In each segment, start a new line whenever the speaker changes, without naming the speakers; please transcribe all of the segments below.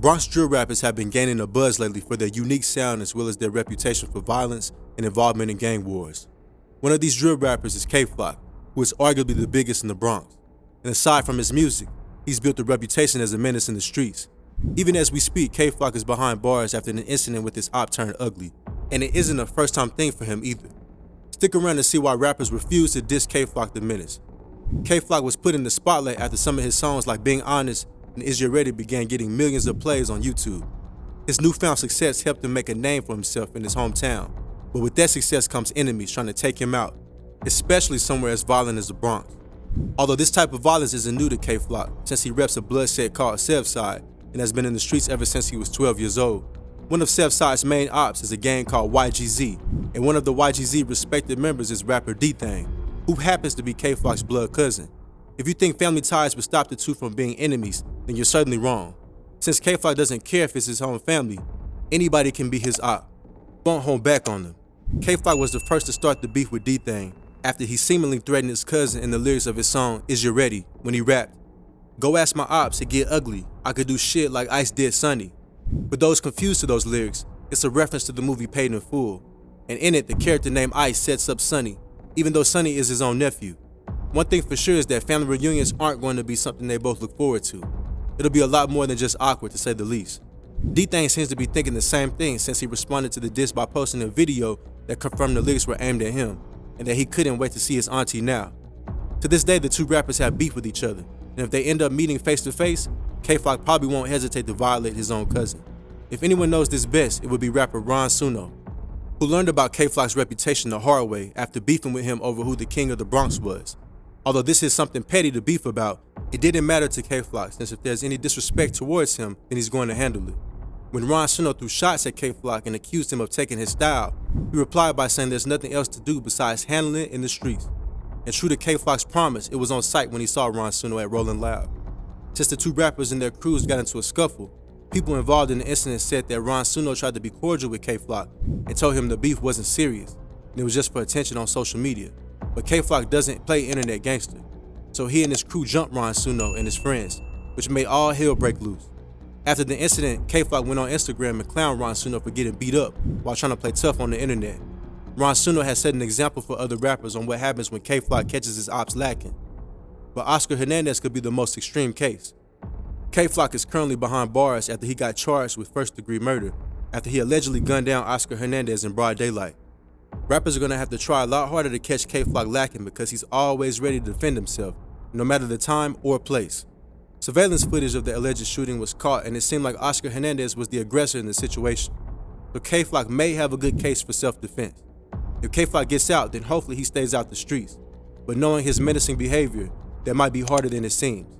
Bronx drill rappers have been gaining a buzz lately for their unique sound as well as their reputation for violence and involvement in gang wars. One of these drill rappers is Flock, who is arguably the biggest in the Bronx. And aside from his music, he's built a reputation as a menace in the streets. Even as we speak, Flock is behind bars after an incident with his op turned ugly, and it isn't a first-time thing for him either. Stick around to see why rappers refuse to diss Flock The Menace. Flock was put in the spotlight after some of his songs like Being Honest and Is You Ready began getting millions of plays on YouTube. His newfound success helped him make a name for himself in his hometown, but with that success comes enemies trying to take him out, especially somewhere as violent as the Bronx. Although this type of violence isn't new to Flock, since he reps a bloodshed called Sevside and has been in the streets ever since he was 12 years old. One of Sevside's main ops is a gang called YGZ, and one of the YGZ respected members is rapper D-Thang, who happens to be Flock's blood cousin. If you think family ties would stop the two from being enemies, then you're certainly wrong. Since Flock doesn't care if it's his own family, anybody can be his op. Won't hold back on them. Flock was the first to start the beef with D-Thang after he seemingly threatened his cousin in the lyrics of his song Is You Ready when he rapped, "Go ask my ops, it get ugly, I could do shit like Ice did Sonny." For those confused to those lyrics, it's a reference to the movie Paid in Full, and in it the character named Ice sets up Sonny, even though Sonny is his own nephew. One thing for sure is that family reunions aren't going to be something they both look forward to. It'll be a lot more than just awkward, to say the least. D-Thang seems to be thinking the same thing since he responded to the diss by posting a video that confirmed the lyrics were aimed at him, and that he couldn't wait to see his auntie now. To this day, the two rappers have beef with each other, and if they end up meeting face to face, Flock probably won't hesitate to violate his own cousin. If anyone knows this best, it would be rapper Ron Suno, who learned about Flock's reputation the hard way after beefing with him over who the king of the Bronx was. Although this is something petty to beef about, it didn't matter to Flock, since if there's any disrespect towards him, then he's going to handle it. When Ron Suno threw shots at Flock and accused him of taking his style, he replied by saying there's nothing else to do besides handling it in the streets. And true to Flock's promise, it was on sight when he saw Ron Suno at Rolling Loud. Since the two rappers and their crews got into a scuffle, people involved in the incident said that Ron Suno tried to be cordial with Flock and told him the beef wasn't serious, and it was just for attention on social media. But Flock doesn't play internet gangster, so he and his crew jumped Ron Suno and his friends, which made all hell break loose. After the incident, Flock went on Instagram and clowned Ron Suno for getting beat up while trying to play tough on the internet. Ron Suno has set an example for other rappers on what happens when Flock catches his ops lacking. But Oscar Hernandez could be the most extreme case. Flock is currently behind bars after he got charged with first-degree murder after he allegedly gunned down Oscar Hernandez in broad daylight. Rappers are going to have to try a lot harder to catch Flock lacking because he's always ready to defend himself, no matter the time or place. Surveillance footage of the alleged shooting was caught, and it seemed like Oscar Hernandez was the aggressor in the situation. So Flock may have a good case for self-defense. If Flock gets out, then hopefully he stays out the streets. But knowing his menacing behavior, that might be harder than it seems.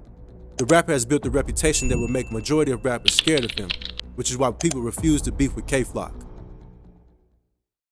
The rapper has built a reputation that will make majority of rappers scared of him, which is why people refuse to beef with Flock.